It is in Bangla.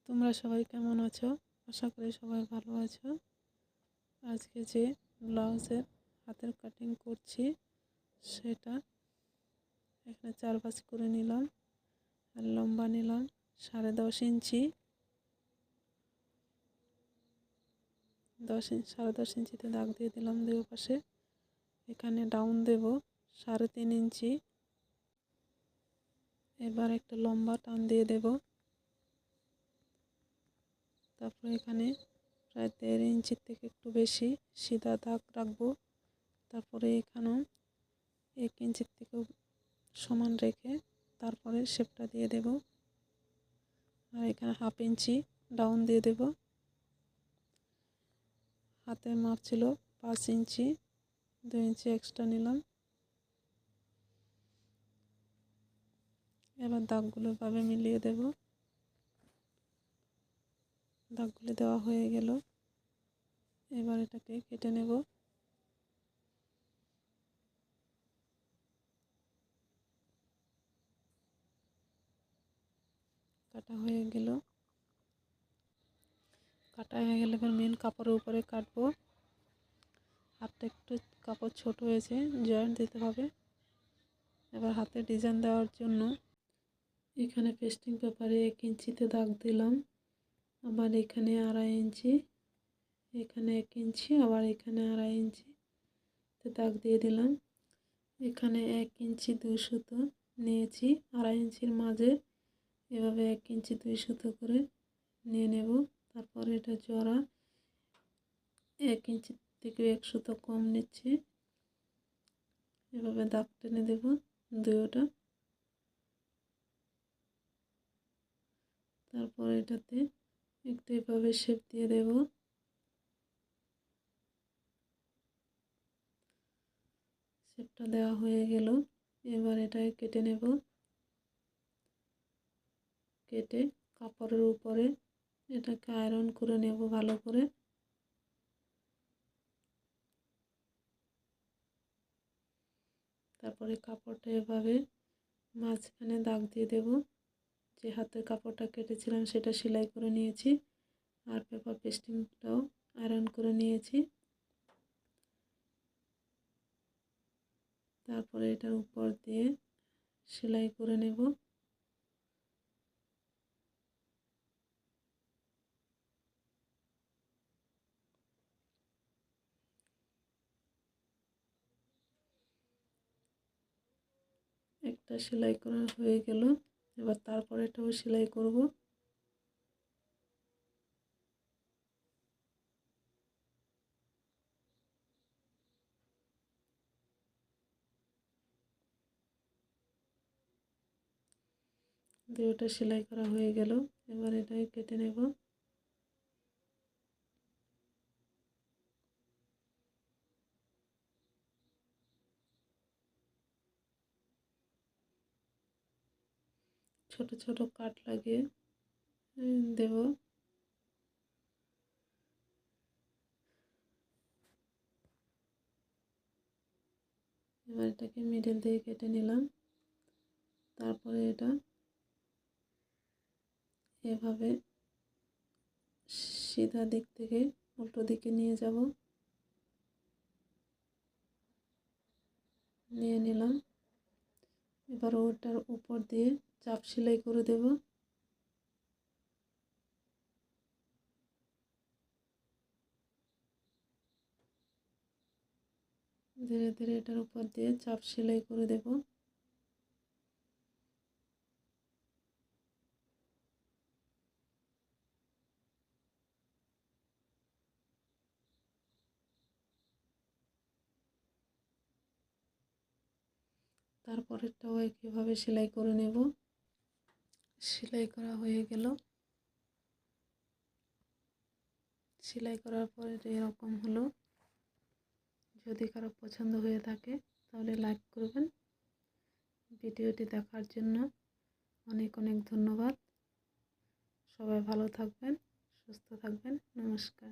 তোমরা সবাই কেমন আছো? আশা করি সবাই ভালো আছো। আজকে যে ব্লাউজের হাতের কাটিং করছি সেটা এখানে 4 ভাঁজ করে নিলাম। আর লম্বা নিলাম 10.5 ইঞ্চি। 10.5 ইঞ্চিতে দাগ দিয়ে দিলাম দুই পাশে। এখানে ডাউন দেব 3.5 ইঞ্চি। এবার একটা লম্বা টান দিয়ে দেব। তারপরে এখানে প্রায় 1.5 ইঞ্চির থেকে একটু বেশি সিধা দাগ রাখবো। তারপরে এখানেও 1 ইঞ্চির থেকেও সমান রেখে তারপরে শেপটা দিয়ে দেব। আর এখানে 1/2 ইঞ্চি ডাউন দিয়ে দেব। হাতের মাপ ছিল 5 ইঞ্চি, 2 ইঞ্চি এক্সট্রা নিলাম। এবার দাগগুলো ভাবে মিলিয়ে দেব। দাগগুলো দেওয়া হয়ে গেল। এবার এটাকে কেটে নেব। কাটা হয়ে গেল। এবার মেন কাপড়ের উপরে কাটবো। হাতটা একটু কাপড় ছোট হয়েছে, জয়েন্ট দিতে হবে। এবার হাতে ডিজাইন দেওয়ার জন্য এখানে পেস্টিং পেপারে 1 ইঞ্চিতে দাগ দিলাম। আবার এখানে 2.5 ইঞ্চি, এখানে 1 ইঞ্চি, আবার এখানে 2.5 ইঞ্চিতে দাগ দিয়ে দিলাম। এখানে 1 ইঞ্চি 2 সুতো নিয়েছি 2.5 ইঞ্চির মাঝে। এভাবে 1 ইঞ্চি 2 সুতো করে নিয়ে নেব। তারপরে এটা জোড়া 1 ইঞ্চি থেকে 1 সুতো কম নিচ্ছি। এভাবে দাগ টেনে দেব দুটোটা। তারপর এটাতে একটু এভাবে শেপ দিয়ে দেব। শেপটা দেওয়া হয়ে গেল। এবার এটাকে কেটে নেব। কেটে কাপড়ের উপরে এটাকে আয়রন করে নেব ভালো করে। তারপরে কাপড়টা এভাবে মাঝখানে দাগ দিয়ে দেব। যে হাতের কাপড়টা কেটেছিলাম সেটা সেলাই করে নিয়েছি। আর পেপার পেস্টিংটাও আয়রন করে নিয়েছি। তারপরে এটার উপর দিয়ে সেলাই করে নেব। একটা সেলাই করা হয়ে গেল। এবার তারপরে এটাও সেলাই করব। দুটো সেলাই করা হয়ে গেল। এবার এটাকে কেটে নেব। ছোট ছোট কাট লাগিয়ে দেব। এবার এটাকে মিডল দিয়ে কেটে নিলাম। তারপরে এটা এভাবে সিধা দিক থেকে উল্টো দিকে নিয়ে যাব। নিয়ে নিলাম। এবার ওটার উপর দিয়ে চাপ সেলাই করে দেব। ধীরে ধীরে এটার উপর দিয়ে চাপ সেলাই করে দেব। তারপরেরটাও একইভাবে সেলাই করে নেব। সেলাই করা হয়ে গেল। সেলাই করার পরে এরকম হলো। যদি কারো পছন্দ হয়ে থাকে তাহলে লাইক করবেন। ভিডিওটি দেখার জন্য অনেক অনেক ধন্যবাদ। সবাই ভালো থাকবেন, সুস্থ থাকবেন। নমস্কার।